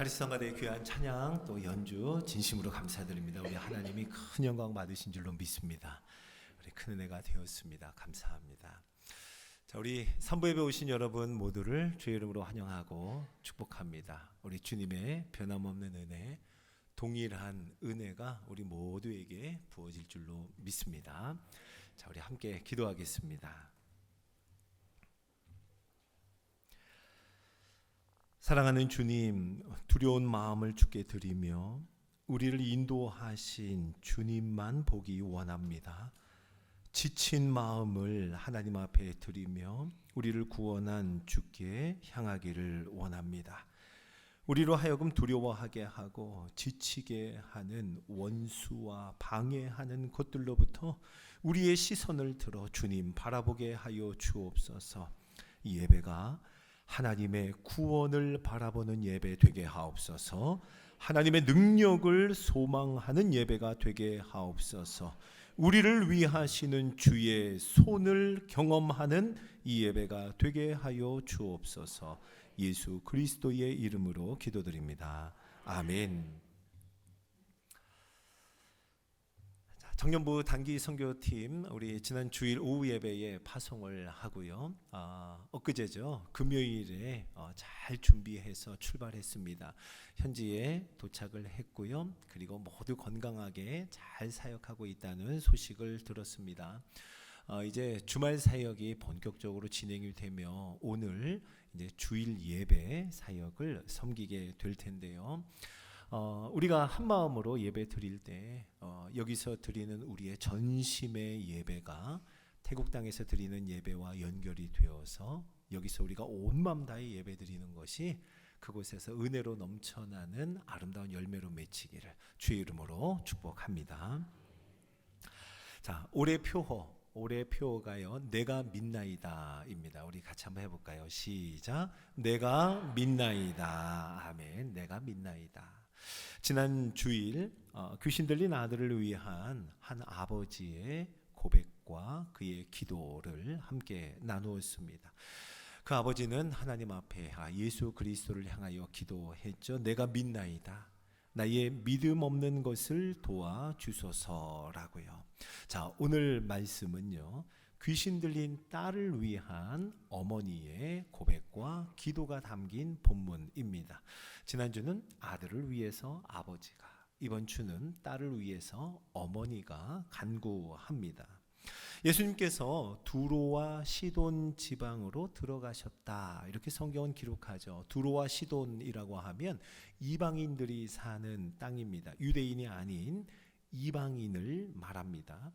카리스마가의 귀한 찬양 또 연주 진심으로 감사드립니다. 우리 하나님이 큰 영광 받으신 줄로 믿습니다. 우리 큰 은혜가 되었습니다. 감사합니다. 자, 우리 산부 예배 오신 여러분 모두를 주의 이름으로 환영하고 축복합니다. 우리 주님의 변함없는 은혜, 동일한 은혜가 우리 모두에게 부어질 줄로 믿습니다. 자, 우리 함께 기도하겠습니다. 사랑하는 주님, 두려운 마음을 주께 드리며 우리를 인도하신 주님만 보기 원합니다. 지친 마음을 하나님 앞에 드리며 우리를 구원한 주께 향하기를 원합니다. 우리로 하여금 두려워하게 하고 지치게 하는 원수와 방해하는 것들로부터 우리의 시선을 들어 주님 바라보게 하여 주옵소서. 이 예배가 하나님의 구원을 바라보는 예배 되게 하옵소서. 하나님의 능력을 소망하는 예배가 되게 하옵소서. 우리를 위하시는 주의 손을 경험하는 이 예배가 되게 하여 주옵소서. 예수 그리스도의 이름으로 기도드립니다. 아멘. 청년부 단기 선교팀 우리 지난 주일 오후 예배에 파송을 하고요. 엊그제죠. 금요일에 잘 준비해서 출발했습니다. 현지에 도착을 했고요. 그리고 모두 건강하게 잘 사역하고 있다는 소식을 들었습니다. 이제 주말 사역이 본격적으로 진행이 되며 오늘 이제 주일 예배 사역을 섬기게 될 텐데요. 우리가 한 마음으로 예배 드릴 때 여기서 드리는 우리의 전심의 예배가 태국 땅에서 드리는 예배와 연결이 되어서 여기서 우리가 온 마음 다해 예배 드리는 것이 그곳에서 은혜로 넘쳐나는 아름다운 열매로 맺히기를 주의 이름으로 축복합니다. 자, 올해 표어가요. 내가 믿나이다입니다. 우리 같이 한번 해볼까요? 시작. 내가 믿나이다. 아멘. 내가 믿나이다. 지난 주일 귀신 들린 아들을 위한 한 아버지의 고백과 그의 기도를 함께 나누었습니다. 그 아버지는 하나님 앞에 예수 그리스도를 향하여 기도했죠. 내가 믿나이다. 나의 믿음 없는 것을 도와주소서라고요. 자, 오늘 말씀은요. 귀신 들린 딸을 위한 어머니의 고백과 기도가 담긴 본문입니다. 지난주는 아들을 위해서 아버지가, 이번 주는 딸을 위해서 어머니가 간구합니다. 예수님께서 두로와 시돈 지방으로 들어가셨다. 이렇게 성경은 기록하죠. 두로와 시돈이라고 하면 이방인들이 사는 땅입니다. 유대인이 아닌 이방인을 말합니다.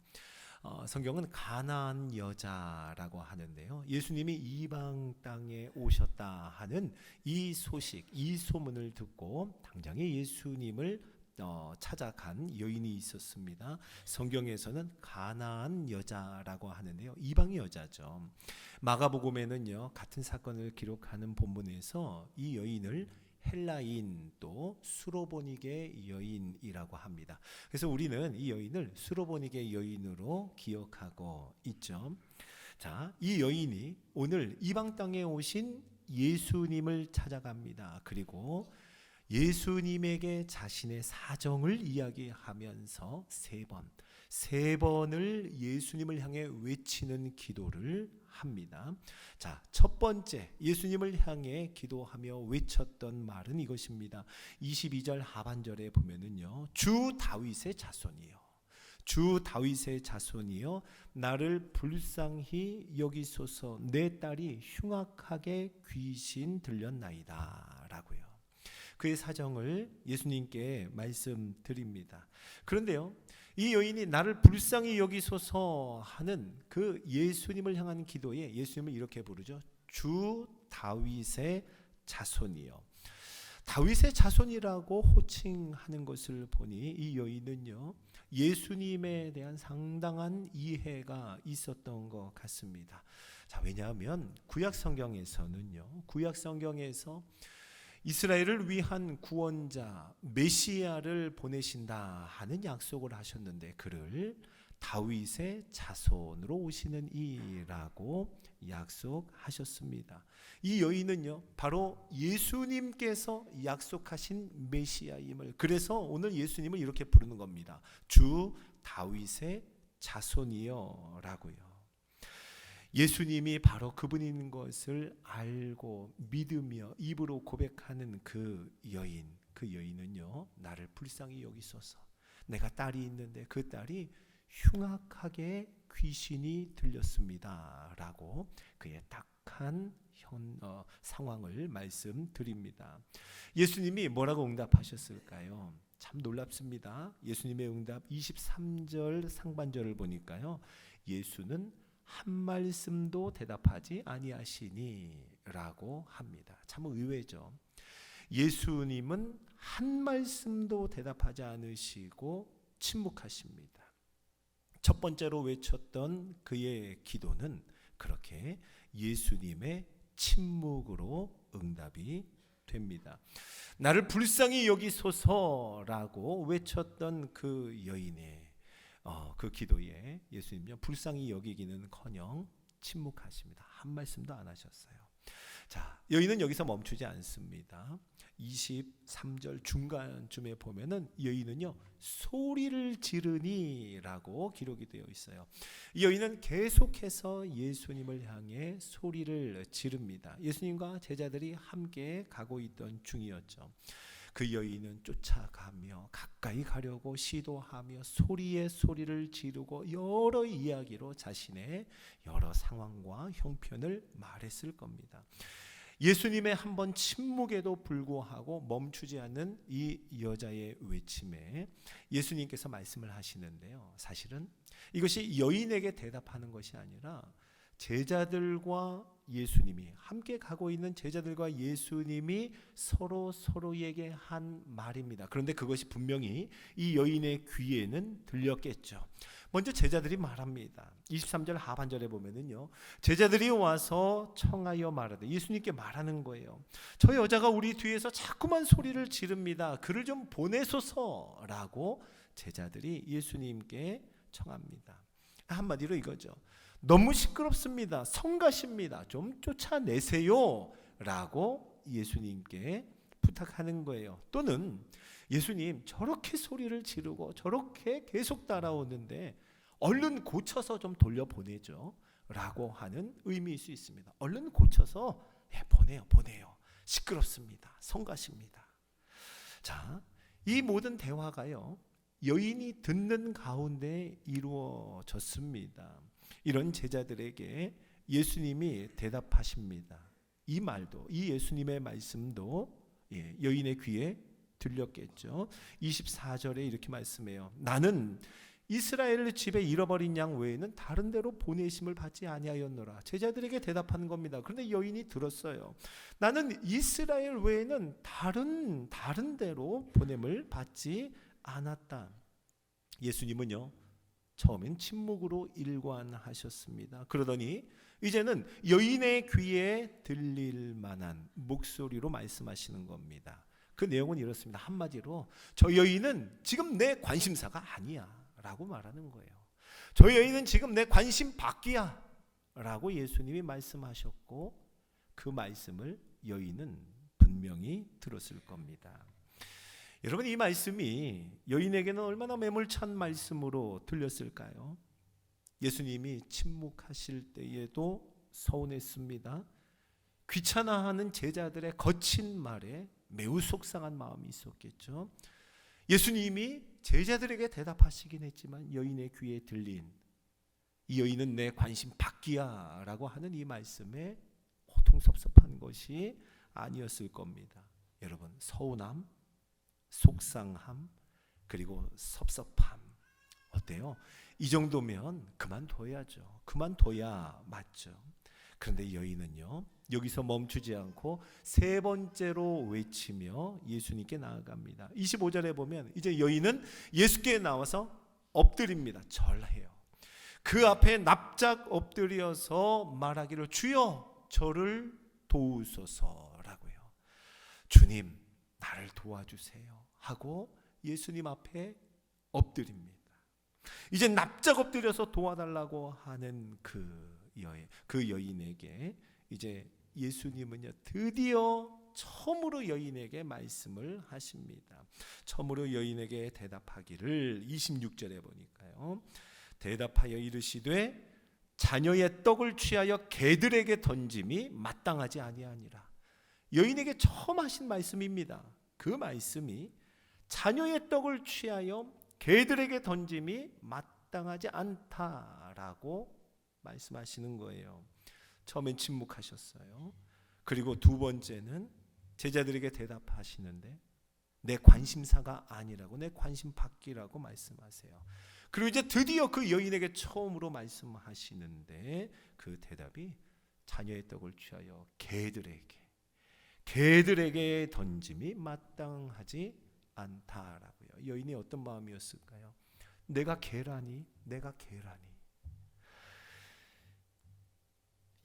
성경은 가나안 여자라고 하는데요. 예수님이 이방 땅에 오셨다 하는 이 소식, 이 소문을 듣고 당장에 예수님을 찾아간 여인이 있었습니다. 성경에서는 가나안 여자라고 하는데요. 이방의 여자죠. 마가복음에는요. 같은 사건을 기록하는 본문에서 이 여인을 헬라인 또 수로보니게 여인이라고 합니다. 그래서 우리는 이 여인을 수로보니게 여인으로 기억하고 있죠. 자, 이 여인이 오늘 이방 땅에 오신 예수님을 찾아갑니다. 그리고 예수님에게 자신의 사정을 이야기하면서 세 번을 예수님을 향해 외치는 기도를 합니다. 자, 첫 번째 예수님을 향해 기도하며 외쳤던 말은 이것입니다. 22절 하반절에 보면은요. 주 다윗의 자손이여 나를 불쌍히 여기소서. 내 딸이 흉악하게 귀신 들렸나이다 라고요. 그의 사정을 예수님께 말씀드립니다. 그런데요. 이 여인이 나를 불쌍히 여기소서 하는 그 예수님을 향한 기도에 예수님을 이렇게 부르죠. 주 다윗의 자손이요. 다윗의 자손이라고 호칭하는 것을 보니 이 여인은요. 예수님에 대한 상당한 이해가 있었던 것 같습니다. 자, 왜냐하면 구약 성경에서 이스라엘을 위한 구원자 메시아를 보내신다 하는 약속을 하셨는데 그를 다윗의 자손으로 오시는 이라고 약속하셨습니다. 이 여인은요, 바로 예수님께서 약속하신 메시아임을, 그래서 오늘 예수님을 이렇게 부르는 겁니다. 주 다윗의 자손이여 라고요. 예수님이 바로 그분인 것을 알고 믿으며 입으로 고백하는 그 여인은요, 나를 불쌍히 여기소서. 내가 딸이 있는데 그 딸이 흉악하게 귀신이 들렸습니다 라고 그의 딱한 상황을 말씀드립니다. 예수님이 뭐라고 응답하셨을까요? 참 놀랍습니다. 예수님의 응답 23절 상반절을 보니까요, 예수는 한 말씀도 대답하지 아니하시니 라고 합니다. 참 의외죠. 예수님은 한 말씀도 대답하지 않으시고 침묵하십니다. 첫 번째로 외쳤던 그의 기도는 그렇게 예수님의 침묵으로 응답이 됩니다. 나를 불쌍히 여기소서라고 외쳤던 그 여인의 그 기도에 예수님요, 불쌍히 여기기는커녕 침묵하십니다. 한 말씀도 안 하셨어요. 자, 여인은 여기서 멈추지 않습니다. 23절 중간쯤에 보면은 여인은요, 소리를 지르니라고 기록이 되어 있어요. 이 여인은 계속해서 예수님을 향해 소리를 지릅니다. 예수님과 제자들이 함께 가고 있던 중이었죠. 그 여인은 쫓아가며 가까이 가려고 시도하며 소리에 소리를 지르고 여러 이야기로 자신의 여러 상황과 형편을 말했을 겁니다. 예수님의 한 번 침묵에도 불구하고 멈추지 않는 이 여자의 외침에 예수님께서 말씀을 하시는데요, 사실은 이것이 여인에게 대답하는 것이 아니라 제자들과 예수님이 함께 가고 있는 제자들과 예수님이 서로에게 한 말입니다. 그런데 그것이 분명히 이 여인의 귀에는 들렸겠죠. 먼저 제자들이 말합니다. 23절 하반절에 보면은요, 제자들이 와서 청하여 말하되, 예수님께 말하는 거예요. 저 여자가 우리 뒤에서 자꾸만 소리를 지릅니다. 그를 좀 보내소서라고 제자들이 예수님께 청합니다. 한마디로 이거죠. 너무 시끄럽습니다. 성가십니다. 좀 쫓아내세요 라고 예수님께 부탁하는 거예요. 또는 예수님, 저렇게 소리를 지르고 저렇게 계속 따라오는데 얼른 고쳐서 좀 돌려보내죠 라고 하는 의미일 수 있습니다. 얼른 고쳐서 보내요. 시끄럽습니다. 성가십니다. 자, 이 모든 대화가요, 여인이 듣는 가운데 이루어졌습니다. 이런 제자들에게 예수님이 대답하십니다. 이 말도, 이 예수님의 말씀도 여인의 귀에 들렸겠죠. 24절에 이렇게 말씀해요. 나는 이스라엘 집에 잃어버린 양 외에는 다른 데로 보내심을 받지 아니하였노라. 제자들에게 대답하는 겁니다. 그런데 여인이 들었어요. 나는 이스라엘 외에는 다른 데로 보냄을 받지 않았다. 예수님은요, 처음엔 침묵으로 일관하셨습니다. 그러더니 이제는 여인의 귀에 들릴 만한 목소리로 말씀하시는 겁니다. 그 내용은 이렇습니다. 한마디로 저 여인은 지금 내 관심사가 아니야 라고 말하는 거예요. 저 여인은 지금 내 관심 밖이야 라고 예수님이 말씀하셨고, 그 말씀을 여인은 분명히 들었을 겁니다. 여러분, 이 말씀이 여인에게는 얼마나 매몰찬 말씀으로 들렸을까요? 예수님이 침묵하실 때에도 서운했습니다. 귀찮아하는 제자들의 거친 말에 매우 속상한 마음이 있었겠죠. 예수님이 제자들에게 대답하시긴 했지만 여인의 귀에 들린, 이 여인은 내 관심 밖이야 라고 하는 이 말씀에 고통섭섭한 것이 아니었을 겁니다. 여러분, 서운함, 속상함, 그리고 섭섭함, 어때요? 이 정도면 그만둬야죠. 그만둬야 맞죠. 그런데 여인은요, 여기서 멈추지 않고 세 번째로 외치며 예수님께 나아갑니다. 25절에 보면 이제 여인은 예수께 나와서 엎드립니다. 절해요. 그 앞에 납작 엎드려서 말하기를, 주여 저를 도우소서라고요. 주님, 나를 도와주세요 하고 예수님 앞에 엎드립니다. 이제 납작 엎드려서 도와달라고 하는 그 여인에게 이제 예수님은요 드디어 처음으로 여인에게 말씀을 하십니다. 처음으로 여인에게 대답하기를 26절에 보니까요. 대답하여 이르시되 자녀의 떡을 취하여 개들에게 던짐이 마땅하지 아니하니라. 여인에게 처음 하신 말씀입니다. 그 말씀이 자녀의 떡을 취하여 개들에게 던짐이 마땅하지 않다라고 말씀하시는 거예요. 처음엔 침묵하셨어요. 그리고 두 번째는 제자들에게 대답하시는데 내 관심사가 아니라고, 내 관심 받기라고 말씀하세요. 그리고 이제 드디어 그 여인에게 처음으로 말씀하시는데 그 대답이 자녀의 떡을 취하여 개들에게 던짐이 마땅하지 않다라고요. 여인이 어떤 마음이었을까요? 내가 개라니.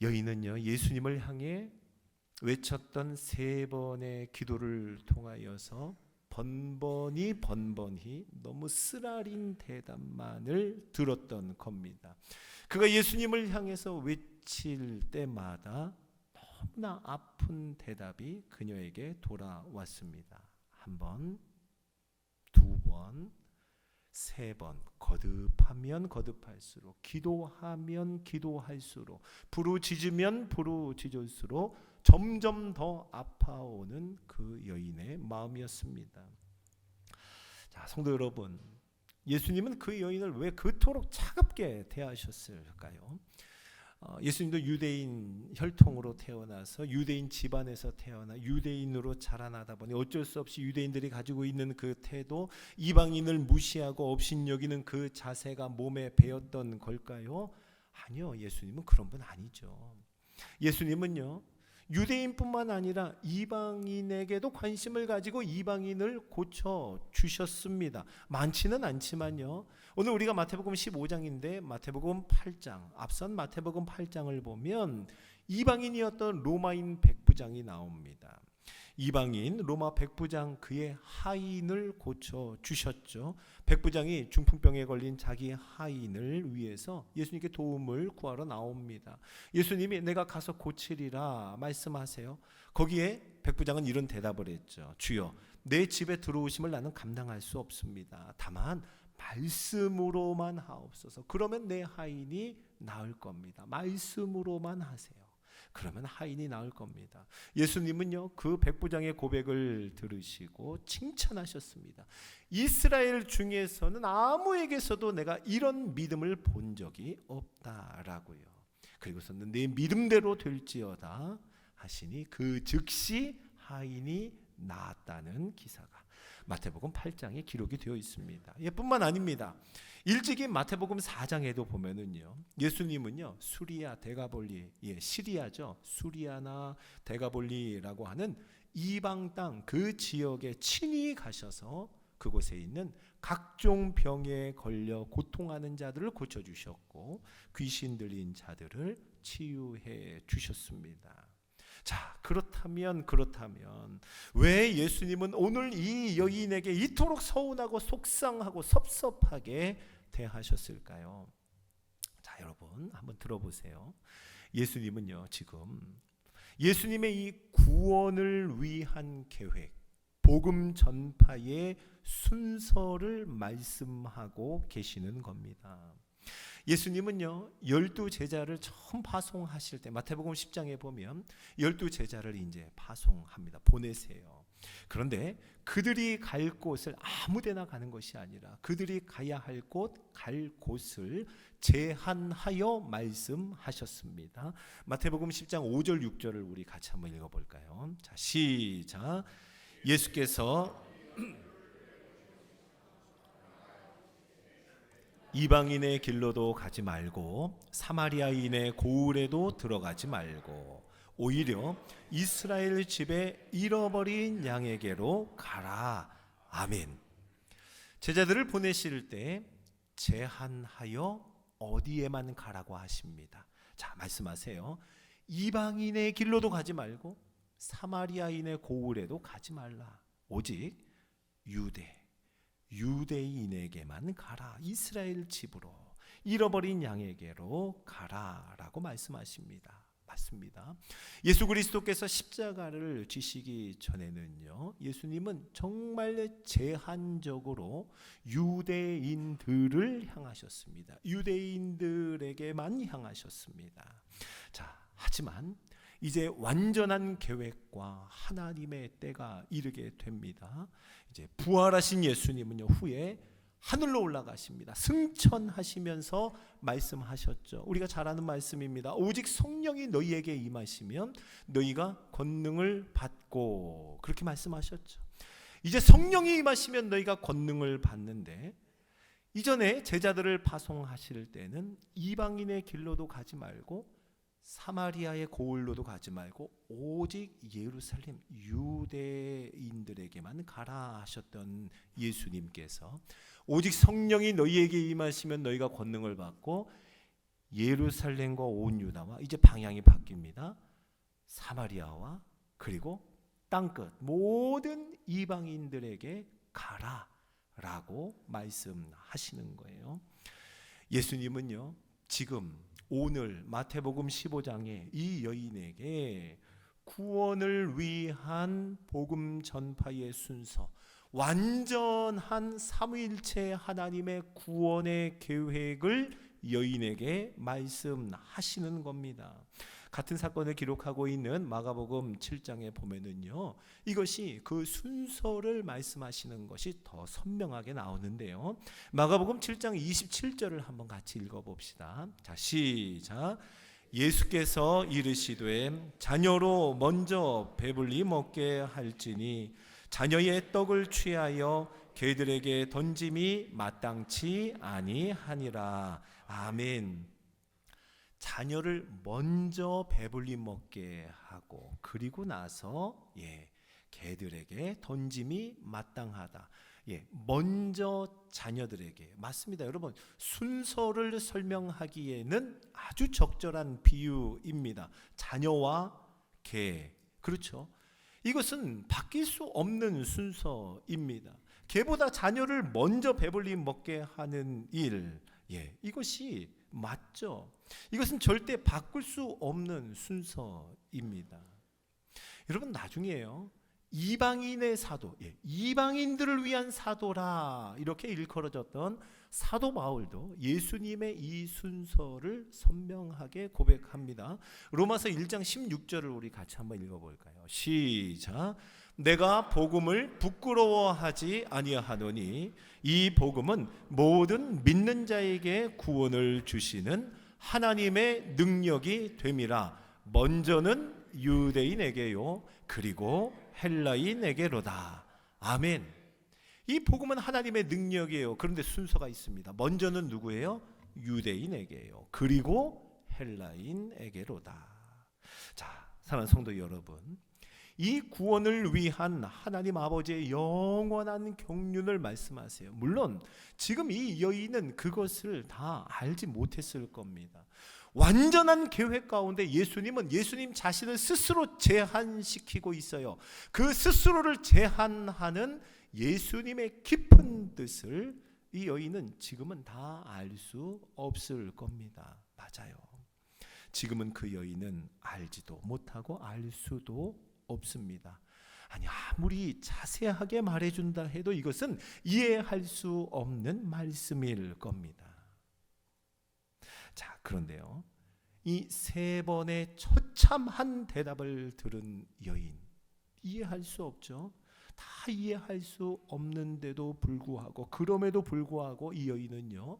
여인은요 예수님을 향해 외쳤던 3번의 기도를 통하여서 번번이 너무 쓰라린 대답만을 들었던 겁니다. 그가 예수님을 향해서 외칠 때마다 너무나 아픈 대답이 그녀에게 돌아왔습니다. 1번, 2번, 3번, 거듭하면 거듭할수록, 기도하면 기도할수록, 부르짖으면 부르짖을수록 점점 더 아파오는 그 여인의 마음이었습니다. 자, 성도 여러분, 예수님은 그 여인을 왜 그토록 차갑게 대하셨을까요? 예수님도 유대인 혈통으로 태어나서 유대인 집안에서 태어나 유대인으로 자라나다 보니 어쩔 수 없이 유대인들이 가지고 있는 그 태도, 이방인을 무시하고 업신여기는 그 자세가 몸에 배었던 걸까요? 아니요, 예수님은 그런 분 아니죠. 예수님은요 유대인뿐만 아니라 이방인에게도 관심을 가지고 이방인을 고쳐주셨습니다. 많지는 않지만요. 오늘 우리가 마태복음 15장인데 마태복음 8장, 앞선 마태복음 8장을 보면 이방인이었던 로마인 백부장이 나옵니다. 이방인 로마 백부장, 그의 하인을 고쳐주셨죠. 백부장이 중풍병에 걸린 자기 하인을 위해서 예수님께 도움을 구하러 나옵니다. 예수님이 내가 가서 고치리라 말씀하세요. 거기에 백부장은 이런 대답을 했죠. 주여, 내 집에 들어오심을 나는 감당할 수 없습니다. 다만 말씀으로만 하옵소서. 그러면 내 하인이 나을 겁니다. 말씀으로만 하세요. 그러면 하인이 나을 겁니다. 예수님은요 그 백부장의 고백을 들으시고 칭찬하셨습니다. 이스라엘 중에서는 아무에게서도 내가 이런 믿음을 본 적이 없다라고요. 그리고서는 내 믿음대로 될지어다 하시니 그 즉시 하인이 나았다는 기사가 마태복음 8장에 기록이 되어 있습니다. 뿐만 아닙니다. 일찍이 마태복음 4장에도 보면은요, 예수님은요 수리아, 데가볼리, 시리아죠, 수리아나 데가볼리라고 하는 이방 땅 그 지역에 친히 가셔서 그곳에 있는 각종 병에 걸려 고통하는 자들을 고쳐주셨고 귀신 들린 자들을 치유해 주셨습니다. 자, 그렇다면 왜 예수님은 오늘 이 여인에게 이토록 서운하고 속상하고 섭섭하게 대하셨을까요? 자, 여러분 한번 들어보세요. 예수님은요 지금 예수님의 이 구원을 위한 계획, 복음 전파의 순서를 말씀하고 계시는 겁니다. 예수님은요 12제자를 처음 파송하실 때 마태복음 10장에 보면 12제자를 이제 파송합니다. 보내세요. 그런데 그들이 갈 곳을 아무데나 가는 것이 아니라 그들이 가야 할 갈 곳을 제한하여 말씀하셨습니다. 마태복음 10장 5절 6절을 우리 같이 한번 읽어볼까요? 자, 시작. 예수께서 이방인의 길로도 가지 말고 사마리아인의 고을에도 들어가지 말고 오히려 이스라엘 집에 잃어버린 양에게로 가라. 아멘. 제자들을 보내실 때 제한하여 어디에만 가라고 하십니다. 자, 말씀하세요. 이방인의 길로도 가지 말고 사마리아인의 고을에도 가지 말라. 오직 유대, 유대인에게만 가라. 이스라엘 집으로, 잃어버린 양에게로 가라라고 말씀하십니다. 맞습니다. 예수 그리스도께서 십자가를 지시기 전에는요, 예수님은 정말 제한적으로 유대인들을 향하셨습니다. 유대인들에게만 향하셨습니다. 자, 하지만 이제 완전한 계획과 하나님의 때가 이르게 됩니다. 이제 부활하신 예수님은요, 후에 하늘로 올라가십니다. 승천하시면서 말씀하셨죠. 우리가 잘 아는 말씀입니다. 오직 성령이 너희에게 임하시면 너희가 권능을 받고, 그렇게 말씀하셨죠. 이제 성령이 임하시면 너희가 권능을 받는데, 이전에 제자들을 파송하실 때는 이방인의 길로도 가지 말고 사마리아의 고을로도 가지 말고 오직 예루살렘 유대인들에게만 가라 하셨던 예수님께서 오직 성령이 너희에게 임하시면 너희가 권능을 받고, 예루살렘과 온 유다와 이제 방향이 바뀝니다. 사마리아와 그리고 땅끝 모든 이방인들에게 가라 라고 말씀하시는 거예요. 예수님은요, 지금 오늘 마태복음 15장에 이 여인에게 구원을 위한 복음 전파의 순서, 완전한 삼위일체 하나님의 구원의 계획을 여인에게 말씀하시는 겁니다. 같은 사건을 기록하고 있는 마가복음 7장에 보면은요, 이것이 그 순서를 말씀하시는 것이 더 선명하게 나오는데요. 마가복음 7장 27절을 한번 같이 읽어봅시다. 자, 시작. 예수께서 이르시되 자녀로 먼저 배불리 먹게 할지니 자녀의 떡을 취하여 개들에게 던짐이 마땅치 아니하니라. 아멘. 자녀를 먼저 배불리 먹게 하고 그리고 나서 개들에게 던짐이 마땅하다. 먼저 자녀들에게. 맞습니다. 여러분, 순서를 설명하기에는 아주 적절한 비유입니다. 자녀와 개. 그렇죠. 이것은 바뀔 수 없는 순서입니다. 개보다 자녀를 먼저 배불리 먹게 하는 일, 이것이 맞죠. 이것은 절대 바꿀 수 없는 순서입니다. 여러분, 나중에요, 이방인의 사도, 이방인들을 위한 사도라 이렇게 일컬어졌던 사도 바울도 예수님의 이 순서를 선명하게 고백합니다. 로마서 1장 16절을 우리 같이 한번 읽어볼까요? 시작. 내가 복음을 부끄러워하지 아니하노니 이 복음은 모든 믿는 자에게 구원을 주시는 하나님의 능력이 됨이라. 먼저는 유대인에게요 그리고 헬라인에게로다. 아멘. 이 복음은 하나님의 능력이에요. 그런데 순서가 있습니다. 먼저는 누구예요? 유대인에게요 그리고 헬라인에게로다. 자, 사랑하는 성도 여러분, 이 구원을 위한 하나님 아버지의 영원한 경륜을 말씀하세요. 물론 지금 이 여인은 그것을 다 알지 못했을 겁니다. 완전한 계획 가운데 예수님은 예수님 자신을 스스로 제한시키고 있어요. 그 스스로를 제한하는 예수님의 깊은 뜻을 이 여인은 지금은 다 알 수 없을 겁니다. 맞아요. 지금은 그 여인은 알지도 못하고 알 수도 없습니다. 아니, 아무리 자세하게 말해준다 해도 이것은 이해할 수 없는 말씀일 겁니다. 자, 그런데요, 이 세 번의 처참한 대답을 들은 여인, 이해할 수 없죠. 다 이해할 수 없는데도 불구하고, 그럼에도 불구하고 이 여인은요,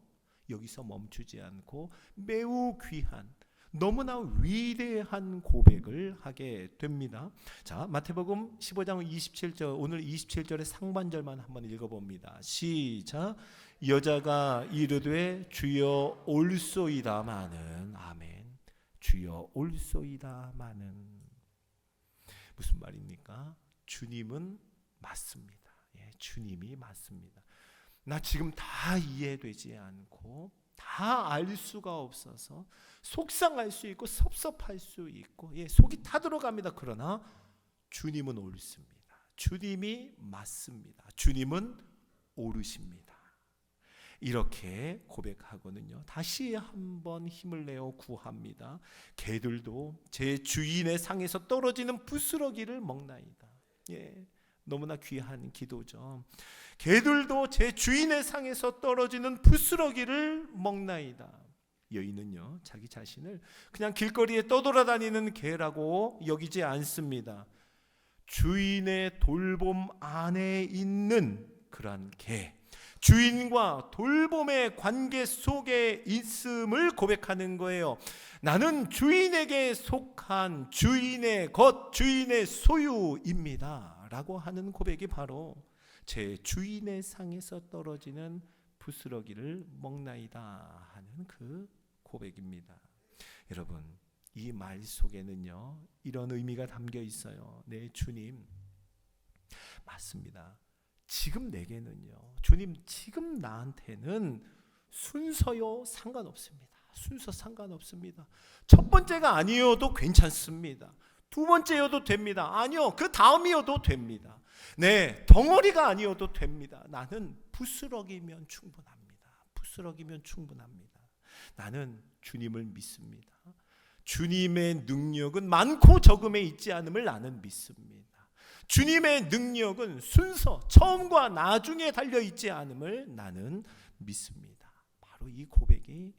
여기서 멈추지 않고 매우 귀한, 너무나 위대한 고백을 하게 됩니다. 자, 마태복음 15장 27절, 오늘 27절의 상반절만 한번 읽어봅니다. 시작. 여자가 이르되 주여 올소이다마는. 아멘. 주여 올소이다마는. 무슨 말입니까? 주님은 맞습니다. 주님이 맞습니다. 나 지금 다 이해되지 않고 다 알 수가 없어서 속상할 수 있고 섭섭할 수 있고 속이 타들어갑니다. 그러나 주님은 옳습니다. 주님이 맞습니다. 주님은 오르십니다. 이렇게 고백하고는요, 다시 한번 힘을 내어 구합니다. 개들도 제 주인의 상에서 떨어지는 부스러기를 먹나이다. 예, 너무나 귀한 기도죠. 개들도 제 주인의 상에서 떨어지는 부스러기를 먹나이다. 여인은요, 자기 자신을 그냥 길거리에 떠돌아다니는 개라고 여기지 않습니다. 주인의 돌봄 안에 있는 그러한 개, 주인과 돌봄의 관계 속에 있음을 고백하는 거예요. 나는 주인에게 속한 주인의 것, 주인의 소유입니다 라고 하는 고백이 바로 제 주인의 상에서 떨어지는 부스러기를 먹나이다 하는 그 고백입니다. 여러분, 이 말 속에는요, 이런 의미가 담겨 있어요. 내 주님, 맞습니다. 지금 내게는요, 주님 지금 나한테는 순서요 상관없습니다. 순서 상관없습니다. 첫 번째가 아니어도 괜찮습니다. 두 번째여도 됩니다. 아니요, 그 다음이어도 됩니다. 네, 덩어리가 아니어도 됩니다. 나는 부스러기면 충분합니다. 부스러기면 충분합니다. 나는 주님을 믿습니다. 주님의 능력은 많고 적음에 있지 않음을 나는 믿습니다. 주님의 능력은 순서, 처음과 나중에 달려있지 않음을 나는 믿습니다. 바로 이 고백이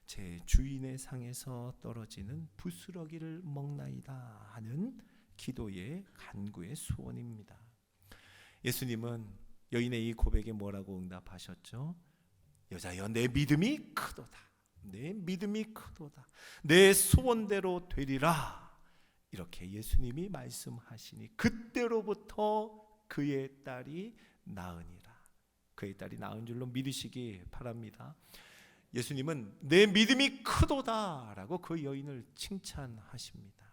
제 주인의 상에서 떨어지는 부스러기를 먹나이다 하는 기도의 간구의 소원입니다. 예수님은 여인의 이 고백에 뭐라고 응답하셨죠? 여자여, 내 믿음이 크도다. 내 믿음이 크도다. 내 소원대로 되리라. 이렇게 예수님이 말씀하시니 그때로부터 그의 딸이 나으니라. 그의 딸이 나은 줄로 믿으시기 바랍니다. 예수님은 내 믿음이 크도다 라고 그 여인을 칭찬하십니다.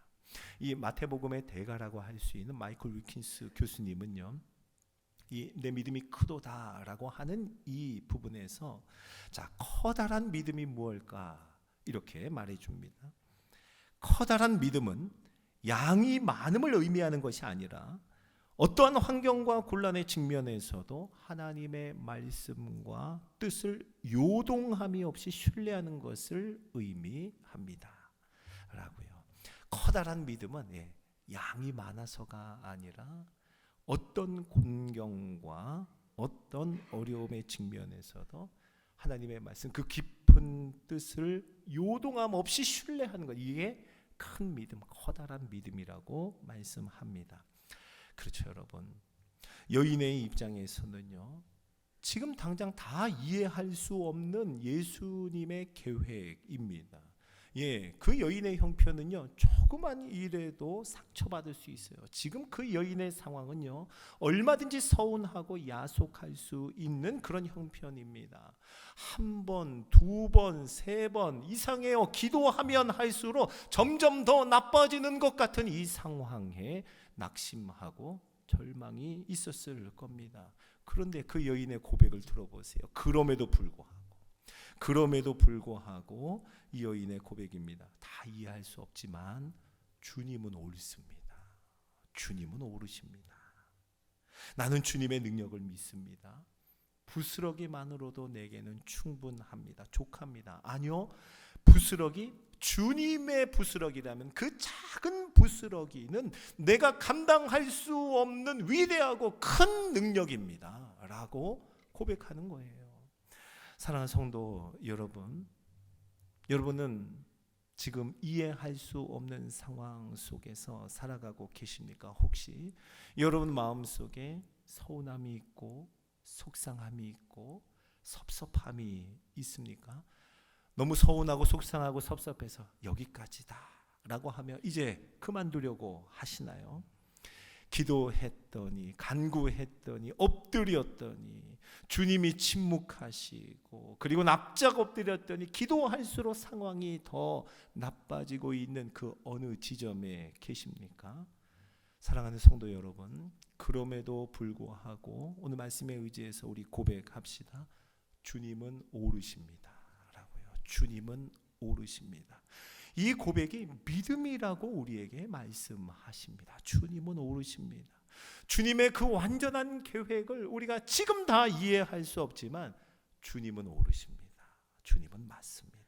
이 마태복음의 대가라고 할 수 있는 마이클 위킨스 교수님은요, 이 내 믿음이 크도다 라고 하는 이 부분에서 자, 커다란 믿음이 무엇일까 이렇게 말해줍니다. 커다란 믿음은 양이 많음을 의미하는 것이 아니라 어떠한 환경과 곤란의 직면에서도 하나님의 말씀과 뜻을 요동함이 없이 신뢰하는 것을 의미합니다 라고요. 커다란 믿음은 양이 많아서가 아니라 어떤 곤경과 어떤 어려움의 직면에서도 하나님의 말씀, 그 깊은 뜻을 요동함 없이 신뢰하는 것, 이게 큰 믿음, 커다란 믿음이라고 말씀합니다. 그렇죠, 여러분. 여인의 입장에서는요, 지금 당장 다 이해할 수 없는 예수님의 계획입니다. 그 여인의 형편은요, 조그만 일에도 상처받을 수 있어요. 지금 그 여인의 상황은요, 얼마든지 서운하고 야속할 수 있는 그런 형편입니다. 한 번, 두 번, 세 번 이상해요. 기도하면 할수록 점점 더 나빠지는 것 같은 이 상황에 낙심하고 절망이 있었을 겁니다. 그런데 그 여인의 고백을 들어보세요. 그럼에도 불구하고 이 여인의 고백입니다. 다 이해할 수 없지만 주님은 옳습니다. 주님은 오르십니다. 나는 주님의 능력을 믿습니다. 부스러기만으로도 내게는 충분합니다. 족합니다. 아니요, 부스러기, 주님의 부스러기라면 그 작은 부스러기는 내가 감당할 수 없는 위대하고 큰 능력입니다 라고 고백하는 거예요. 사랑하는 성도 여러분, 여러분은 지금 이해할 수 없는 상황 속에서 살아가고 계십니까? 혹시 여러분 마음속에 서운함이 있고 속상함이 있고 섭섭함이 있습니까? 너무 서운하고 속상하고 섭섭해서 여기까지다 라고 하며 이제 그만두려고 하시나요? 기도했더니, 간구했더니, 엎드렸더니 주님이 침묵하시고, 그리고 납작 엎드렸더니 기도할수록 상황이 더 나빠지고 있는 그 어느 지점에 계십니까? 사랑하는 성도 여러분, 그럼에도 불구하고 오늘 말씀에 의지해서 우리 고백합시다. 주님은 오르십니다 라고요. 주님은 오르십니다. 이 고백이 믿음이라고 우리에게 말씀하십니다. 주님은 오르십니다. 주님의 그 완전한 계획을 우리가 지금 다 이해할 수 없지만 주님은 옳으십니다. 주님은 맞습니다.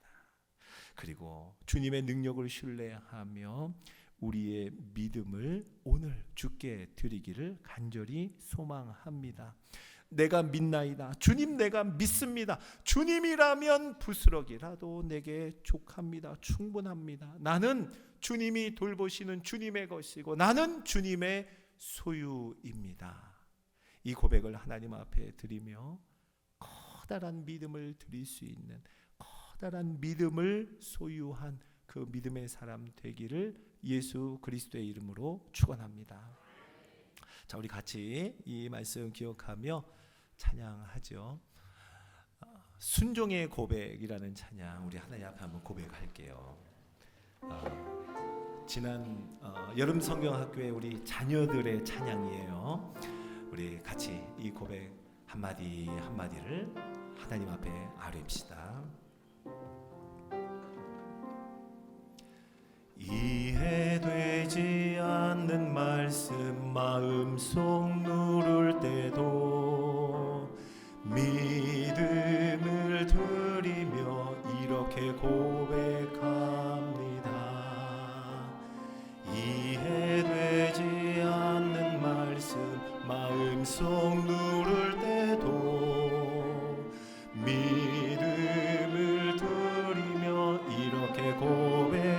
그리고 주님의 능력을 신뢰하며 우리의 믿음을 오늘 주께 드리기를 간절히 소망합니다. 내가 믿나이다. 주님, 내가 믿습니다. 주님이라면 부스러기라도 내게 족합니다. 충분합니다. 나는 주님이 돌보시는 주님의 것이고 나는 주님의 소유입니다. 이 고백을 하나님 앞에 드리며 커다란 믿음을 드릴 수 있는, 커다란 믿음을 소유한 그 믿음의 사람 되기를 예수 그리스도의 이름으로 축원합니다. 자, 우리 같이 이 말씀 기억하며 찬양하죠. 순종의 고백이라는 찬양 우리 하나님 앞에 한번 고백할게요. 지난 여름 성경학교의 우리 자녀들의 찬양이에요. 우리 같이 이 고백 한마디 한마디를 하나님 앞에 아뢰읍시다. 이해되지 않는 말씀 마음속 누를 때도 믿음을 드리며 이렇게 고백합니다. 이해되지 않는 말씀 마음속 누를 때도 믿음을 드리며 이렇게 고백합니다.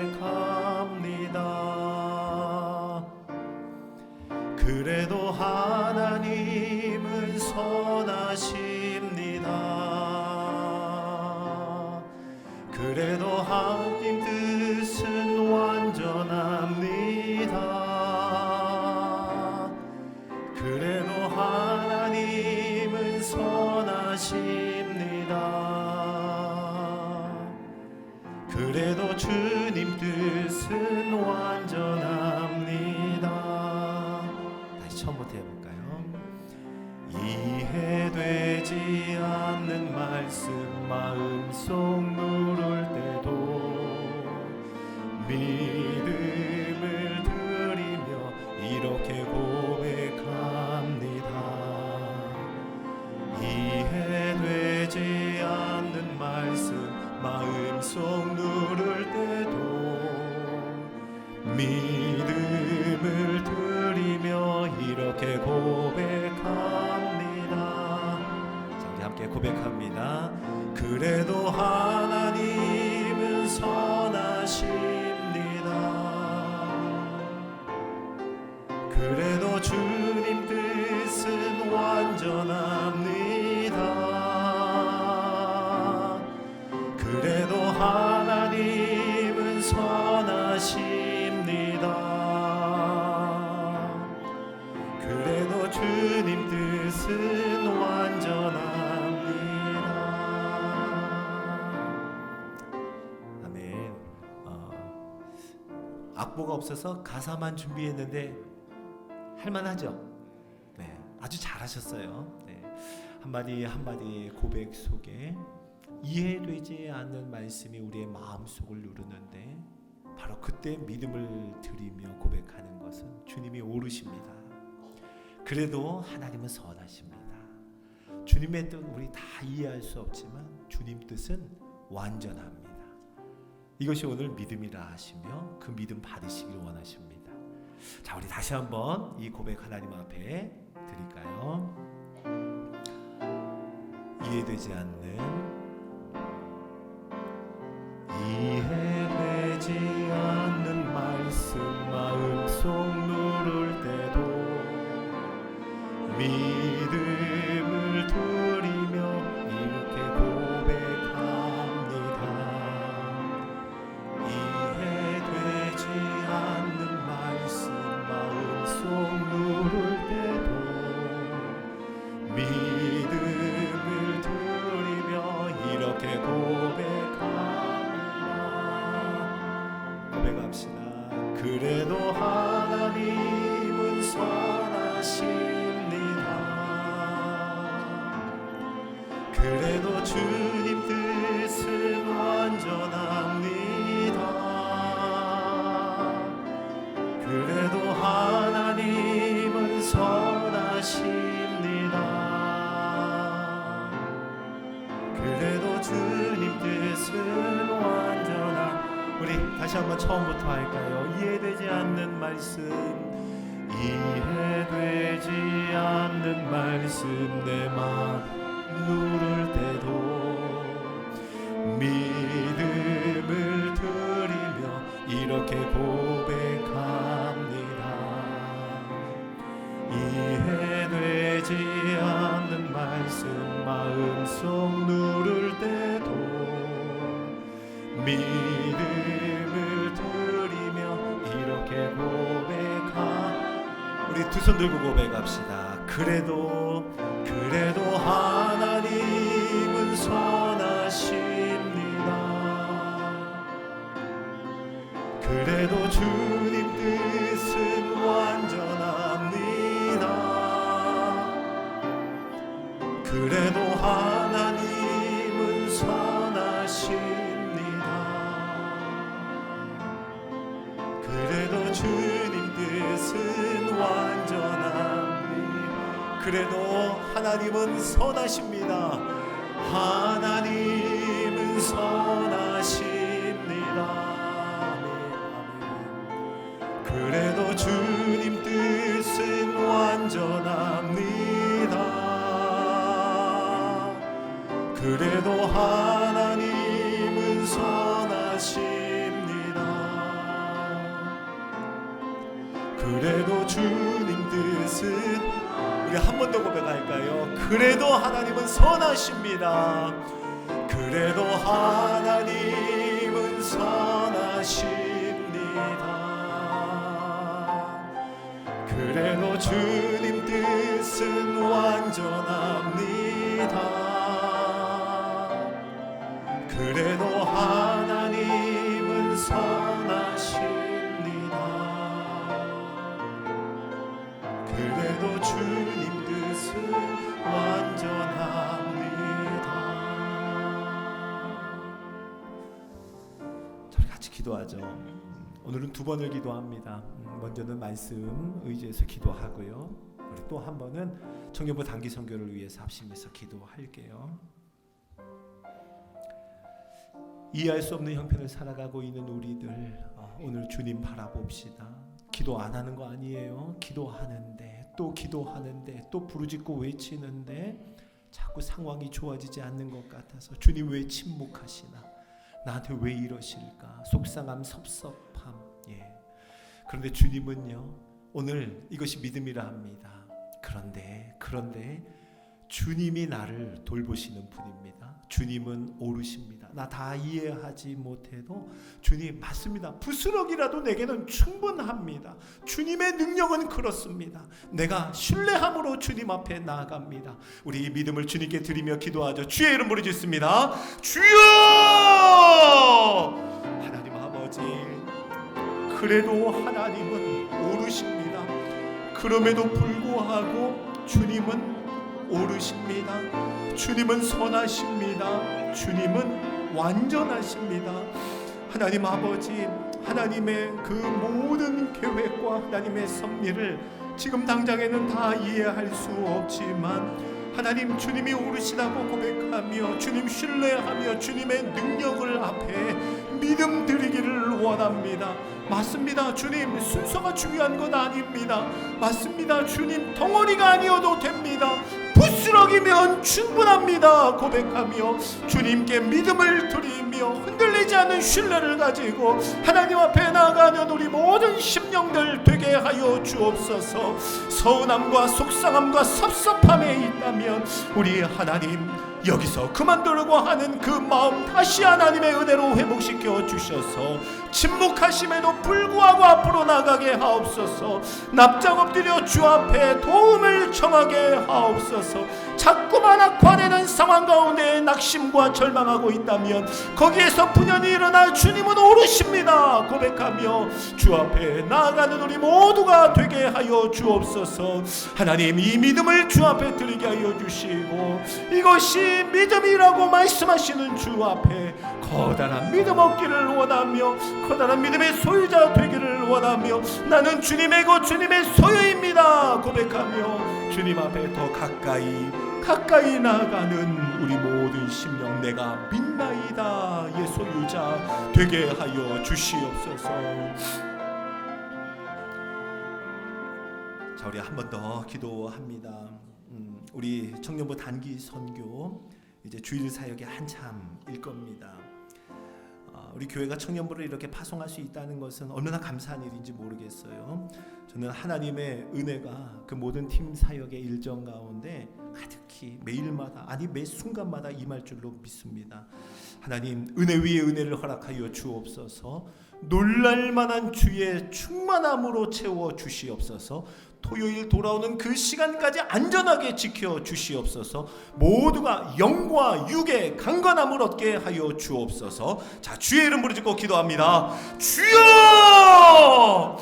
그래도 하나님은 선하십니다. 그래도 하나님 뜻은 완전합니다. 그래도 하나님은 선하십니다. 그래도 주님 뜻은 완전합니다. 다시 처음부터 해볼까요? 이해되지 않는 말씀 마음속 누를 때도 믿음을 드리며 이렇게 고백합니다. 이해되지 않는 말씀 마음속 누를 때도 믿음을 드리며 이렇게 고백합니다. 자, 우리 함께 고백합니다. 그래도 하나님은 선하십니다. 그래도 주님 뜻은 완전합니다. 그래도 하나님은 선하십니다. 그래도 주님 뜻은 완전합니다. 아멘. 악보가 없어서 가사만 준비했는데 할만하죠? 네, 아주 잘하셨어요. 네, 한마디 한마디 고백 속에 이해되지 않는 말씀이 우리의 마음속을 누르는데 바로 그때 믿음을 드리며 고백하는 것은 주님이 옳으십니다. 그래도 하나님은 선하십니다. 주님의 뜻 우리 다 이해할 수 없지만 주님 뜻은 완전합니다. 이것이 오늘 믿음이라 하시며 그 믿음 받으시길 원하십니다. 자, 우리 다시 한번 이 고백 하나님 앞에 드릴까요? 이해되지 않는 이해되지 않는 말씀 마음속 누를 때도 믿음을 드리며 이렇게 고백합니다. 이해되지 않는 말씀 마음속 누를 때도 믿음을 드리며 이렇게 고백합시다. 그래도 하나님은 선하십니다. 그래도 주님 뜻은 완전합니다. 그래도 하나님은 다시 한번 처음부터 할까요? 이해되지 않는 말씀, 이해되지 않는 말씀, 내 맘 누를 때도 믿음을 드리며 이렇게 고백합니다. 이해되지 않는 말씀, 마음속 누를 때도 믿음을 드리며 이렇게 우리 두 손 들고 고백합시다. 그래도 하나님은 선하십니다. 그래도 주님 뜻은 완전합니다. 그래도 하나님은 선하십니다. 그래도 주님 뜻은 완전합니다. 그래도 하나님은 선하십니다. 하나님은 선하십니다. 그래도 주님 뜻은 완전합니다. 그래도 하나님은 선하십니다. 그래도 주님 뜻은, 우리 한 번 더 고백할까요? 그래도 하나님은 선하십니다. 그래도 하나님은 선하십니다. 그래도 주님 뜻은 완전합니다. 그래도 하나님은 선하십니다. 그래도 주님 뜻은 완전합니다. 저희 같이 기도하죠. 오늘은 두 번을 기도합니다. 먼저는 말씀 의지해서 기도하고요. 우리 또 한 번은 청년부 단기 선교를 위해서 합심해서 기도할게요. 이해할 수 없는 형편을 살아가고 있는 우리들, 오늘 주님 바라봅시다. 기도 안 하는 거 아니에요. 기도하는데 또 기도하는데 또 부르짖고 외치는데 자꾸 상황이 좋아지지 않는 것 같아서 주님 왜 침묵하시나, 나한테 왜 이러실까, 속상함, 섭섭함. 그런데 주님은요, 오늘 이것이 믿음이라 합니다. 그런데 주님이 나를 돌보시는 분입니다. 주님은 오르십니다. 나 다 이해하지 못해도 주님 맞습니다. 부스럭이라도 내게는 충분합니다. 주님의 능력은 그렇습니다. 내가 신뢰함으로 주님 앞에 나아갑니다. 우리 이 믿음을 주님께 드리며 기도하죠. 주의 이름 부르짖습니다. 주여! 하나님 아버지, 그래도 하나님은 오르십니다. 그럼에도 불구하고 주님은 오르십니다. 주님은 선하십니다. 주님은 완전하십니다. 하나님 아버지, 하나님의 그 모든 계획과 하나님의 섭리를 지금 당장에는 다 이해할 수 없지만 하나님, 주님이 오르시다고 고백하며 주님 신뢰하며 주님의 능력을 앞에 믿음 드리기를 원합니다. 맞습니다. 주님, 순서가 중요한 건 아닙니다. 맞습니다. 주님, 덩어리가 아니어도 됩니다. 부스럭이면 충분합니다. 고백하며 주님께 믿음을 드리며 흔들리지 않는 신뢰를 가지고 하나님 앞에 나아가는 우리 모든 심령들 되게 하여 주옵소서. 서운함과 속상함과 섭섭함에 있다면 우리 하나님, 여기서 그만두려고 하는 그 마음 다시 하나님의 은혜로 회복시켜 주셔서 침묵하심에도 불구하고 앞으로 나가게 하옵소서. 납작 엎드려 주 앞에 도움을 청하게 하옵소서. 자꾸만 악화되는 상황 가운데 낙심과 절망하고 있다면 거기에서 분연히 일어나 주님은 오르십니다 고백하며 주 앞에 나아가는 우리 모두가 되게 하여 주옵소서. 하나님, 이 믿음을 주 앞에 드리게 하여 주시고 이것이 믿음이라고 말씀하시는 주 앞에 커다란 믿음 얻기를 원하며 커다란 믿음의 소유자 되기를 원하며 나는 주님의 것 주님의 소유입니다 고백하며 주님 앞에 더 가까이 가까이 나가는 우리 모든 심령 내가 믿나이다의 소유자 되게 하여 주시옵소서. 자, 우리 한 번 더 기도합니다. 우리 청년부 단기 선교 이제 주일 사역이 한참일 겁니다. 우리 교회가 청년부를 이렇게 파송할 수 있다는 것은 얼마나 감사한 일인지 모르겠어요. 저는 하나님의 은혜가 그 모든 팀 사역의 일정 가운데 가득히 매일마다, 아니 매 순간마다 임할 줄로 믿습니다. 하나님 은혜 위에 은혜를 허락하여 주옵소서. 놀랄만한 주의 충만함으로 채워 주시옵소서. 토요일 돌아오는 그 시간까지 안전하게 지켜 주시옵소서. 모두가 영과 육의 강건함을 얻게 하여 주옵소서. 자, 주의 이름 부르짖고 기도합니다. 주여!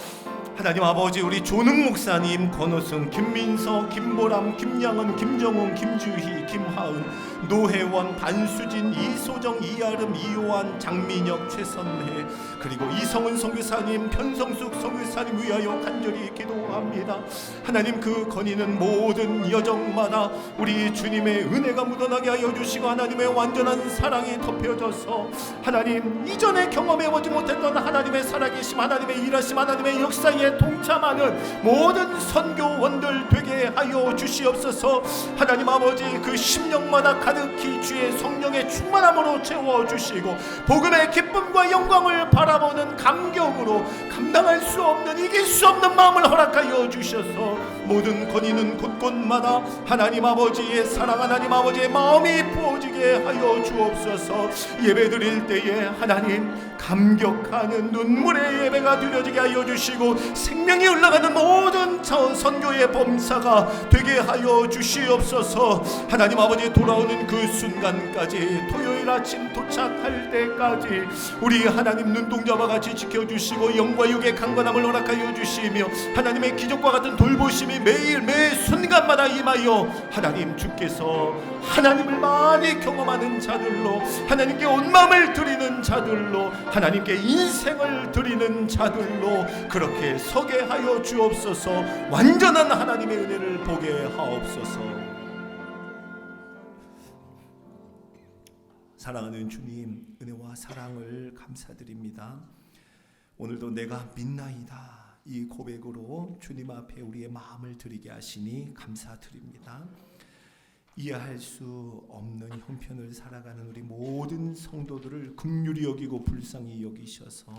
하나님 아버지, 우리 조능 목사님, 권호승, 김민서, 김보람, 김양은, 김정웅, 김주희, 김하은, 노혜원, 반수진, 이소정, 이아름, 이요한, 장민혁, 최선혜, 그리고 이성은 선교사님, 편성숙 선교사님 위하여 간절히 기도합니다. 하나님, 그 건의는 모든 여정마다 우리 주님의 은혜가 묻어나게 하여 주시고 하나님의 완전한 사랑이 덮여져서 하나님 이전에 경험해보지 못했던 하나님의 살아계심, 하나님의 일하심, 하나님의 역사에 동참하는 모든 선교원들 되게 하여 주시옵소서. 하나님 아버지, 그 심령마다 가득히 주의 성령의 충만함으로 채워주시고 복음의 기쁨과 영광을 바라보는 감격으로 감당할 수 없는, 이길 수 없는 마음을 허락하여 주셔서 모든 건의는 곳곳마다 하나님 아버지의 사랑, 하나님 아버지의 마음이 부어지게 하여 주옵소서. 예배 드릴 때에 하나님 감격하는 눈물의 예배가 드려지게 하여 주시고 생명이 흘러가는 모든 선교의 범사가 되게 하여 주시옵소서. 하나님 아버지, 돌아오는 그 순간까지, 토요일 아침 도착할 때까지 우리 하나님 눈동자와 같이 지켜주시고 영과 육의 강건함을 허락하여 주시며 하나님의 기적과 같은 돌보심이 매일 매 순간마다 임하여 하나님 주께서 하나님을 많이 경험하는 자들로, 하나님께 온 마음을 드리는 자들로, 하나님께 인생을 드리는 자들로 그렇게 서게 하여 주옵소서. 완전한 하나님의 은혜를 보게 하옵소서. 사랑하는 주님, 은혜와 사랑을 감사드립니다. 오늘도 내가 믿나이다 이 고백으로 주님 앞에 우리의 마음을 드리게 하시니 감사드립니다. 이해할 수 없는 형편을 살아가는 우리 모든 성도들을 긍휼히 여기고 불쌍히 여기셔서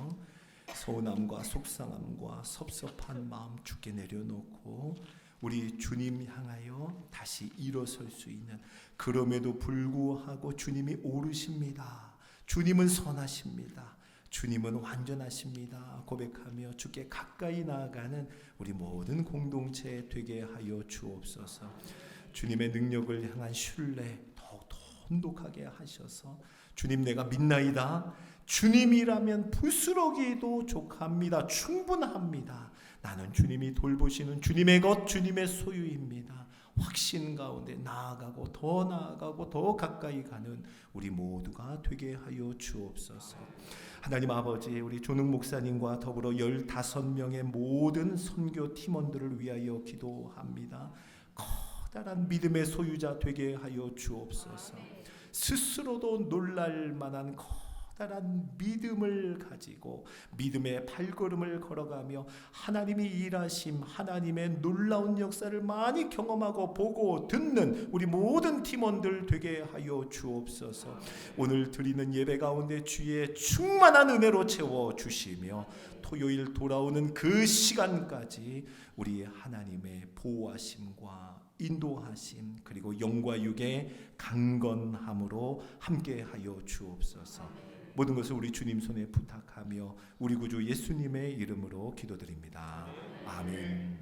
서운함과 속상함과 섭섭한 마음 주께 내려놓고 우리 주님 향하여 다시 일어설 수 있는, 그럼에도 불구하고 주님이 오르십니다, 주님은 선하십니다, 주님은 완전하십니다 고백하며 주께 가까이 나아가는 우리 모든 공동체 되게 하여 주옵소서. 주님의 능력을 향한 신뢰 더욱 돈독하게 하셔서 주님 내가 믿나이다, 주님이라면 부스러기도 족합니다, 충분합니다, 나는 주님이 돌보시는 주님의 것, 주님의 소유입니다, 확신 가운데 나아가고 더 가까이 가는 우리 모두가 되게 하여 주옵소서. 하나님 아버지, 우리 조능 목사님과 더불어 15명의 모든 선교 팀원들을 위하여 기도합니다. 커다란 믿음의 소유자 되게 하여 주옵소서. 스스로도 놀랄 만한 커다란 믿음을 가지고 믿음의 발걸음을 걸어가며 하나님이 일하심, 하나님의 놀라운 역사를 많이 경험하고 보고 듣는 우리 모든 팀원들 되게 하여 주옵소서. 오늘 드리는 예배 가운데 주의 충만한 은혜로 채워주시며 토요일 돌아오는 그 시간까지 우리 하나님의 보호하심과 인도하심, 그리고 영과 육의 강건함으로 함께하여 주옵소서. 모든 것을 우리 주님 손에 부탁하며 우리 구주 예수님의 이름으로 기도드립니다. 아멘.